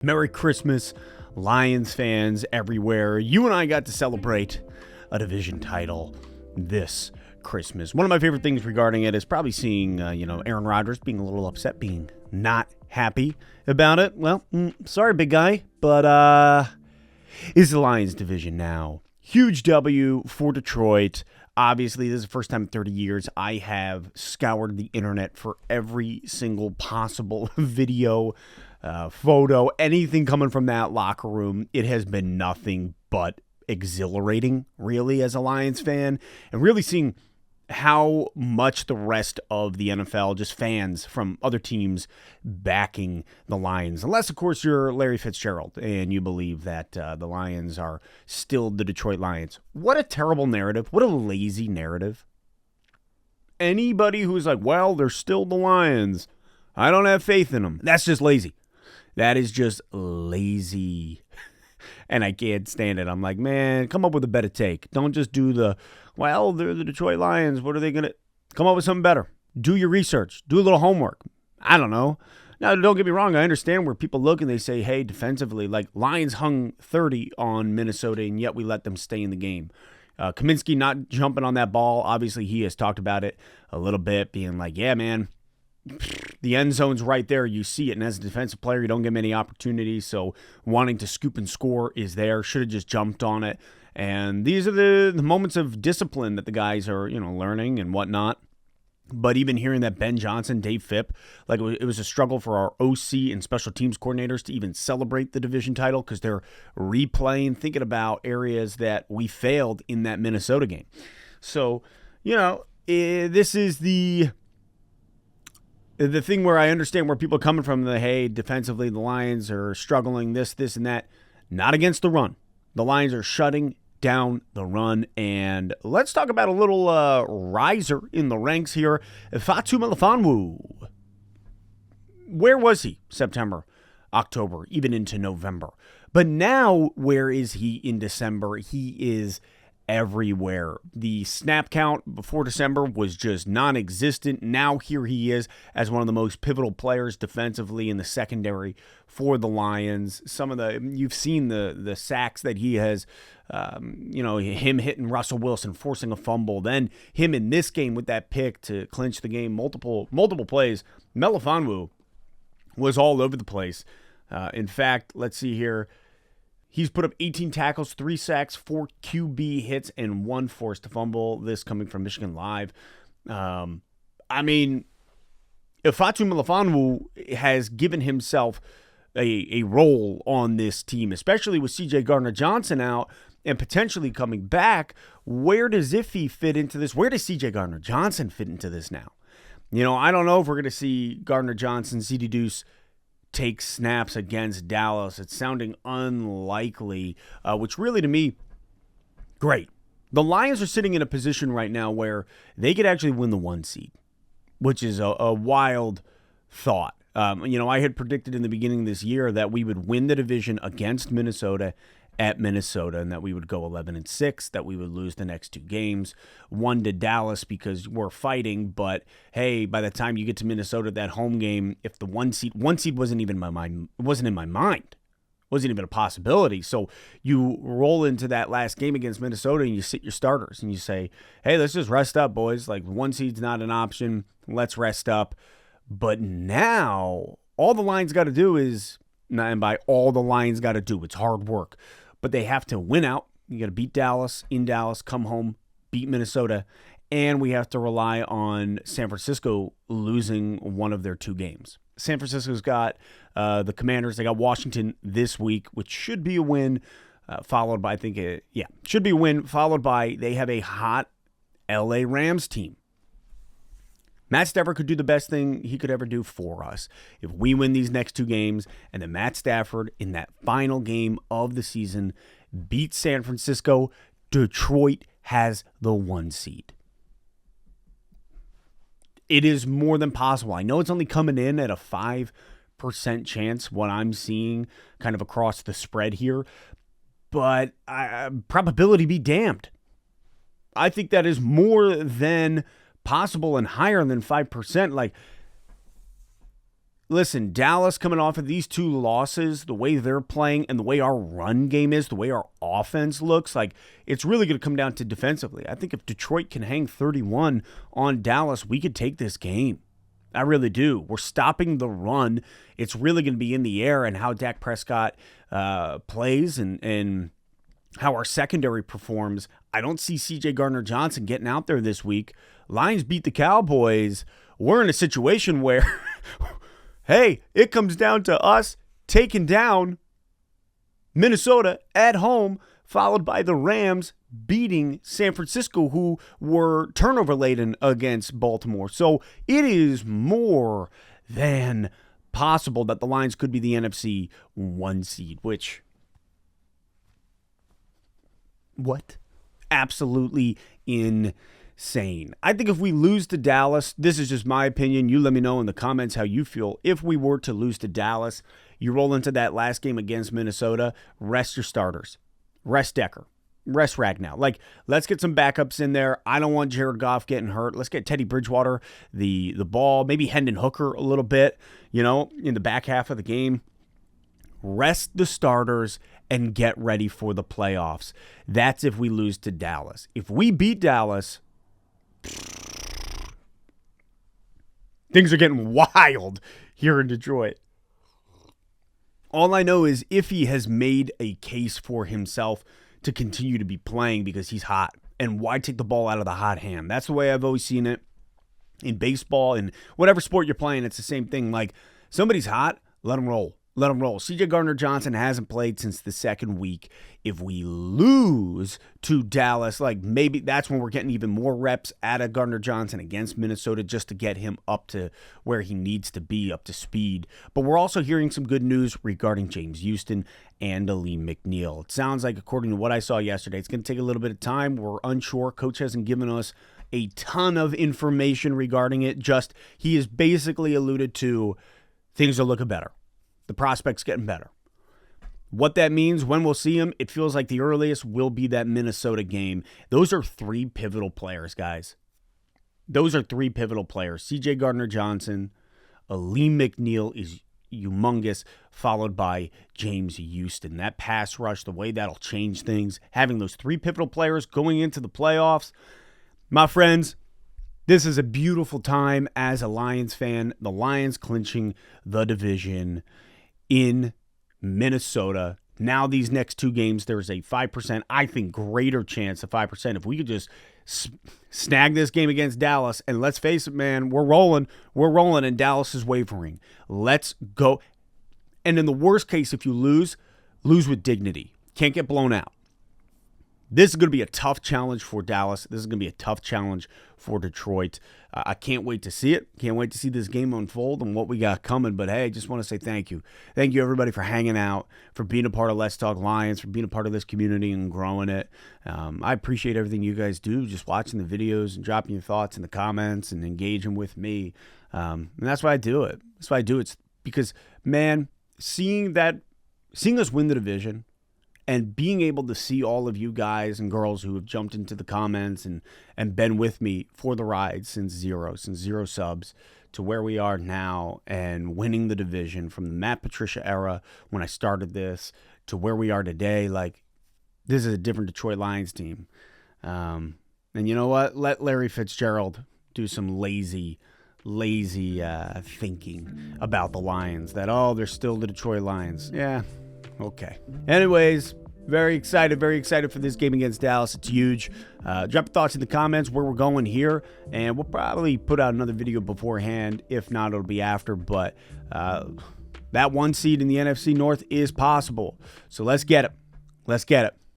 Merry Christmas, Lions fans everywhere. You and I got to celebrate a division title this Christmas. One of my favorite things regarding it is probably seeing, Aaron Rodgers being a little upset, being not happy about it. Well, sorry, big guy, but is the Lions division now. Huge W for Detroit. Obviously, this is the first time in 30 years I have scoured the internet for every single possible video, photo, anything coming from that locker room. It has been nothing but exhilarating, really, as a Lions fan, and really seeing how much the rest of the NFL, just fans from other teams, backing the Lions. Unless, of course, you're Larry Fitzgerald and you believe that the Lions are still the Detroit Lions. What a terrible narrative. What a lazy narrative. Anybody who's like, well, they're still the Lions, I don't have faith in them, that's just lazy. That is just lazy. And I can't stand it. I'm like, man, come up with a better take. Don't just do well, they're the Detroit Lions. What are they going to come up with something better? Do your research. Do a little homework. I don't know. Now, don't get me wrong. I understand where people look and they say, hey, defensively, like Lions hung 30 on Minnesota, and yet we let them stay in the game. Kaminsky not jumping on that ball. Obviously, he has talked about it a little bit, being like, yeah, man, the end zone's right there. You see it. And as a defensive player, you don't get many opportunities. So wanting to scoop and score is there. Should have just jumped on it. And these are the moments of discipline that the guys are, learning and whatnot. But even hearing that Ben Johnson, Dave Phipp, like it was a struggle for our OC and special teams coordinators to even celebrate the division title because they're replaying, thinking about areas that we failed in that Minnesota game. So, this is the thing where I understand where people are coming from. Hey, defensively, the Lions are struggling, this, and that. Not against the run. The Lions are shutting down the run. And let's talk about a little riser in the ranks here. Fatu Melifonwu. Where was he? September, October, even into November. But now, where is he in December? He is everywhere. The snap count before December was just non-existent. Now here he is as one of the most pivotal players defensively in the secondary for the Lions. You've seen the sacks that he has, him hitting Russell Wilson, forcing a fumble, then him in this game with that pick to clinch the game, multiple plays. Melifonwu was all over the place. In fact, let's see here. He's put up 18 tackles, 3 sacks, 4 QB hits, and 1 forced fumble. This coming from Michigan Live. Fatu Melifonwu has given himself a role on this team, especially with C.J. Gardner-Johnson out and potentially coming back. Where does Iffy fit into this? Where does C.J. Gardner-Johnson fit into this now? I don't know if we're going to see Gardner-Johnson, C.D. Deuce, take snaps against Dallas. It's sounding unlikely, which really to me, great. The Lions are sitting in a position right now where they could actually win the 1 seed, which is a wild thought. I had predicted in the beginning of this year that we would win the division against Minnesota at Minnesota, and that we would go 11-6, that we would lose the next 2 games, 1 to Dallas because we're fighting. But hey, by the time you get to Minnesota, that home game, if the one seed wasn't even in my mind, wasn't even a possibility. So you roll into that last game against Minnesota and you sit your starters and you say, hey, let's just rest up, boys. Like 1 seed's not an option. Let's rest up. But now all the Lions got to do is, and by all the Lions got to do, it's hard work. But they have to win out. You got to beat Dallas, in Dallas, come home, beat Minnesota, and we have to rely on San Francisco losing one of their 2 games. San Francisco's got the Commanders. They got Washington this week, which should be a win, followed by, should be a win, followed by they have a hot LA Rams team. Matt Stafford could do the best thing he could ever do for us. If we win these next 2 games and then Matt Stafford in that final game of the season beats San Francisco, Detroit has the 1 seed. It is more than possible. I know it's only coming in at a 5% chance, what I'm seeing kind of across the spread here, but probability be damned. I think that is more than possible and higher than 5%. Like, listen, Dallas coming off of these 2 losses, the way they're playing and the way our run game is, the way our offense looks, like it's really going to come down to defensively. I think if Detroit can hang 31 on Dallas, we could take this game. I really do. We're stopping the run. It's really going to be in the air and how Dak Prescott plays and how our secondary performs. I don't see C.J. Gardner-Johnson getting out there this week. Lions beat the Cowboys. We're in a situation where, hey, it comes down to us taking down Minnesota at home, followed by the Rams beating San Francisco, who were turnover-laden against Baltimore. So it is more than possible that the Lions could be the NFC 1 seed, which, what? Absolutely insane. I think if we lose to Dallas, this is just my opinion. You let me know in the comments how you feel. If we were to lose to Dallas, you roll into that last game against Minnesota, rest your starters. Rest Decker. Rest Ragnow. Like, let's get some backups in there. I don't want Jared Goff getting hurt. Let's get Teddy Bridgewater the ball. Maybe Hendon Hooker a little bit, in the back half of the game. Rest the starters and get ready for the playoffs. That's if we lose to Dallas. If we beat Dallas, things are getting wild here in Detroit. All I know is Iffy has made a case for himself to continue to be playing because he's hot. And why take the ball out of the hot hand? That's the way I've always seen it in baseball and whatever sport you're playing. It's the same thing. Like, somebody's hot, let them roll. Let them roll. C.J. Gardner-Johnson hasn't played since the second week. If we lose to Dallas, like, maybe that's when we're getting even more reps out of Gardner-Johnson against Minnesota just to get him up to where he needs to be, up to speed. But we're also hearing some good news regarding James Houston and Aleem McNeil. It sounds like, according to what I saw yesterday, it's going to take a little bit of time. We're unsure. Coach hasn't given us a ton of information regarding it. Just, he has basically alluded to things are looking better. The prospect's getting better. What that means, when we'll see him, it feels like the earliest will be that Minnesota game. Those are 3 pivotal players, guys. Those are 3 pivotal players. C.J. Gardner-Johnson, Aleem McNeil is humongous, followed by James Houston. That pass rush, the way that'll change things, having those 3 pivotal players going into the playoffs. My friends, this is a beautiful time as a Lions fan. The Lions clinching the division in Minnesota. Now these next 2 games, there's a 5%, I think, greater chance of 5%. If we could just snag this game against Dallas, and let's face it, man, we're rolling, and Dallas is wavering. Let's go. And in the worst case, if you lose with dignity. Can't get blown out. This is going to be a tough challenge for Dallas. This is going to be a tough challenge for Detroit. I can't wait to see it. Can't wait to see this game unfold and what we got coming. But, hey, I just want to say thank you. Thank you, everybody, for hanging out, for being a part of Let's Talk Lions, for being a part of this community and growing it. I appreciate everything you guys do, just watching the videos and dropping your thoughts in the comments and engaging with me. And that's why I do it. That's why I do it. It's because, man, seeing us win the division, and being able to see all of you guys and girls who have jumped into the comments and been with me for the ride since zero subs to where we are now and winning the division from the Matt Patricia era when I started this to where we are today, like, this is a different Detroit Lions team. And you know what? Let Larry Fitzgerald do some lazy thinking about the Lions. That, they're still the Detroit Lions. Yeah. Okay. Anyways, very excited for this game against Dallas. It's huge. Drop your thoughts in the comments where we're going here, and we'll probably put out another video beforehand. If not, it'll be after, but that 1 seed in the NFC North is possible. So let's get it.